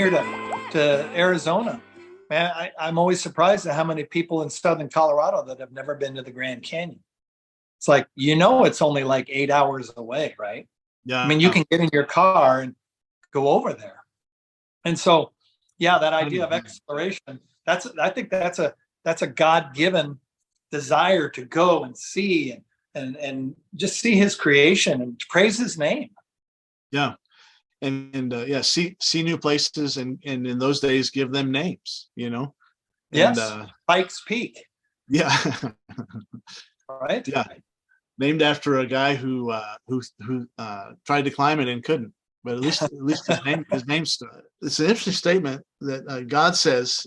here to Arizona, man, I'm always surprised at how many people in southern Colorado that have never been to the Grand Canyon. It's like, it's only like 8 hours away, right? I mean, you Yeah. can get in your car and go over there. And so, yeah, that idea of exploration, I think that's a God-given desire to go and see and just see his creation and praise his name. Yeah. And yeah, see new places, and in those days give them names, and Yes, Pikes Peak, yeah. right? Yeah, named after a guy who tried to climb it and couldn't, but at least his name stood. It's an interesting statement that God says,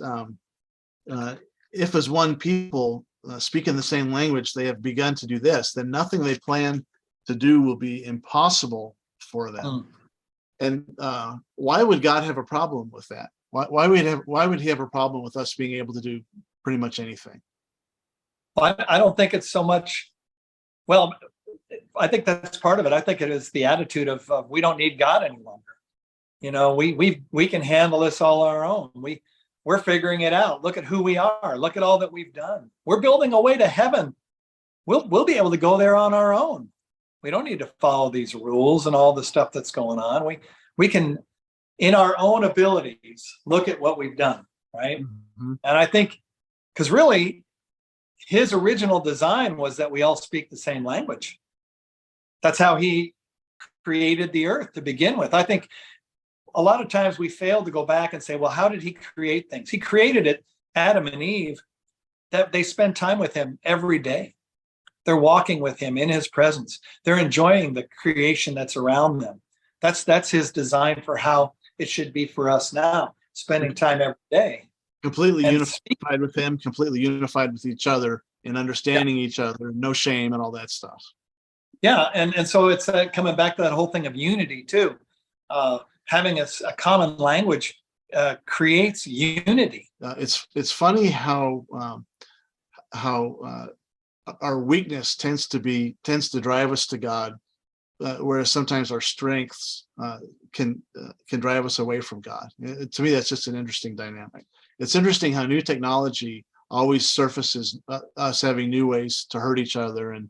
if as one people speaking the same language they have begun to do this, then nothing they plan to do will be impossible for them. And why would God have a problem with that? Why would he have a problem with us being able to do pretty much anything? Well, I don't think it's so much. Well, I think that's part of it. I think it is the attitude of we don't need God any longer. We can handle this all on our own. We're figuring it out. Look at who we are. Look at all that we've done. We're building a way to heaven. We'll be able to go there on our own. We don't need to follow these rules and all the stuff that's going on. We can, in our own abilities, look at what we've done, right? Mm-hmm. And I think, because really, his original design was that we all speak the same language. That's how he created the earth to begin with. I think a lot of times we fail to go back and say, well, how did he create things? He created it, Adam and Eve, that they spend time with him every day. They're walking with him in his presence. They're enjoying the creation that's around them. That's his design for how it should be for us now, spending time every day. Completely unified with him, completely unified with each other, and understanding each other, no shame and all that stuff. Yeah, and so it's coming back to that whole thing of unity too. Having a common language creates unity. It's funny how our weakness tends to drive us to God, whereas sometimes our strengths can drive us away from God. To me, that's just an interesting dynamic. It's interesting how new technology always surfaces us having new ways to hurt each other, and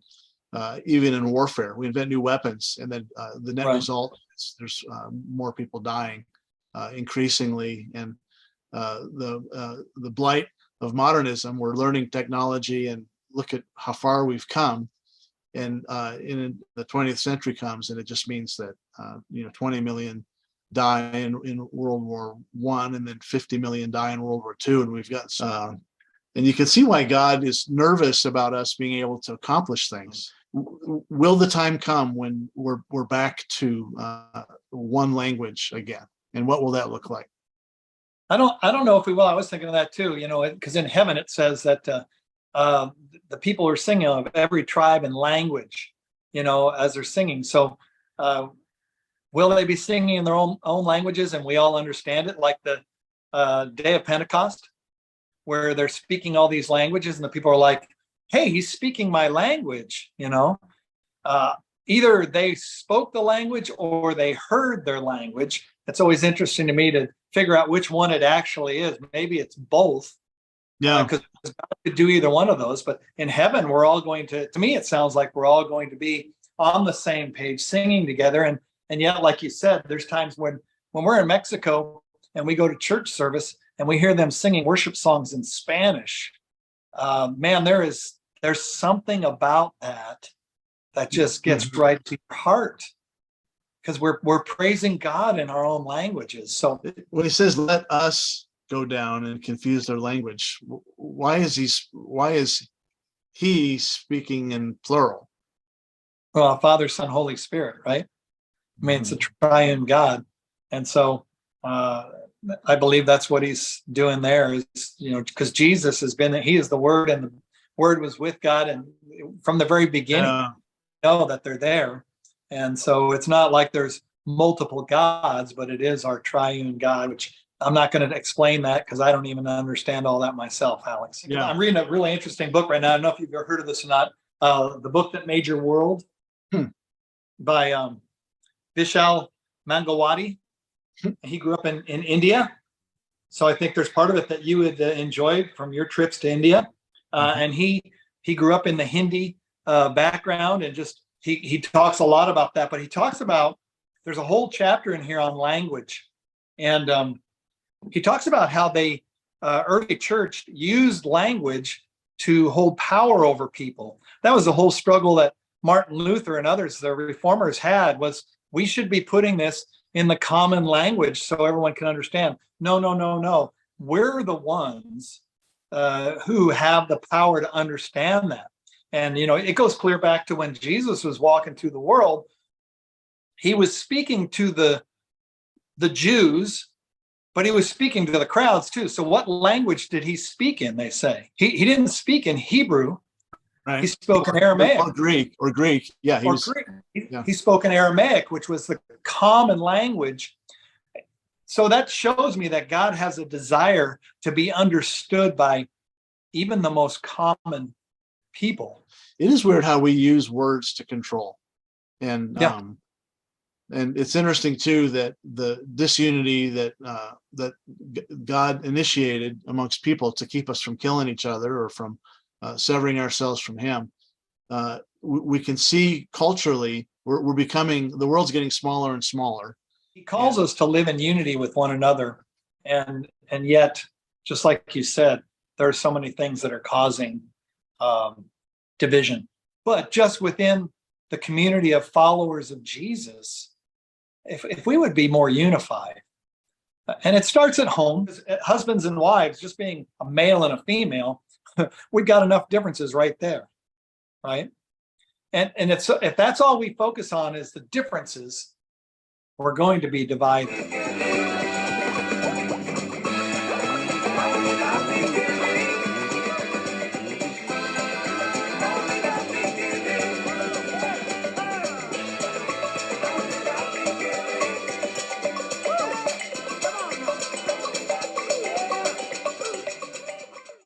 even in warfare, we invent new weapons, and then the net result is there's more people dying increasingly, and the blight of modernism. We're learning technology and look at how far we've come, and in the 20th century comes, and it just means that 20 million die in World War I, and then 50 million die in World War II, and we've got and you can see why God is nervous about us being able to accomplish things. Will the time come when we're back to one language again, and what will that look like? I don't know if we will. I was thinking of that too. Because in heaven it says that the people are singing of every tribe and language, as they're singing. So will they be singing in their own languages and we all understand it, like the day of Pentecost, where they're speaking all these languages and the people are like, hey, he's speaking my language, either they spoke the language or they heard their language. It's always interesting to me to figure out which one it actually is. Maybe it's both. Yeah. Because God could do either one of those. But in heaven, we're all going to me, it sounds like we're all going to be on the same page, singing together. And yet, like you said, there's times when we're in Mexico and we go to church service and we hear them singing worship songs in Spanish. Man, there's something about that just gets right to your heart, because we're praising God in our own languages. So when he says, let us go down and confuse their language, why is he speaking in plural? Well, Father, Son, Holy Spirit, right? I mean, it's a triune God. And so I believe that's what he's doing there is, because Jesus he is the Word, and the Word was with God. And from the very beginning, know that they're there. And so it's not like there's multiple gods, but it is our triune God, which I'm not going to explain that because I don't even understand all that myself, Alex. Yeah. I'm reading a really interesting book right now. I don't know if you've ever heard of this or not. The Book That Made Your World by Vishal Mangalwadi. He grew up in India. So I think there's part of it that you would enjoy from your trips to India. And he grew up in the Hindi background, and just he talks a lot about that. But he talks about, there's a whole chapter in here on language, and he talks about how they early church used language to hold power over people. That was the whole struggle that Martin Luther and others, the reformers, had, was we should be putting this in the common language so everyone can understand. No, no, no, no. We're the ones who have the power to understand that. And, you know, it goes clear back to when Jesus was walking through the world. He was speaking to the Jews, but he was speaking to the crowds too. So what language did he speak in, they say? He didn't speak in Hebrew. Right. He spoke in Aramaic. Or Greek. Yeah. He spoke in Aramaic, which was the common language. So that shows me that God has a desire to be understood by even the most common people. It is weird how we use words to control. And and it's interesting too that the disunity that that God initiated amongst people to keep us from killing each other or from severing ourselves from Him. We can see culturally we're becoming, the world's getting smaller and smaller. He calls us to live in unity with one another, and yet, just like you said, there are so many things that are causing division. But just within the community of followers of Jesus, if we would be more unified, and it starts at home, husbands and wives, just being a male and a female, we got enough differences right there, right? And if that's all we focus on is the differences, we're going to be divided.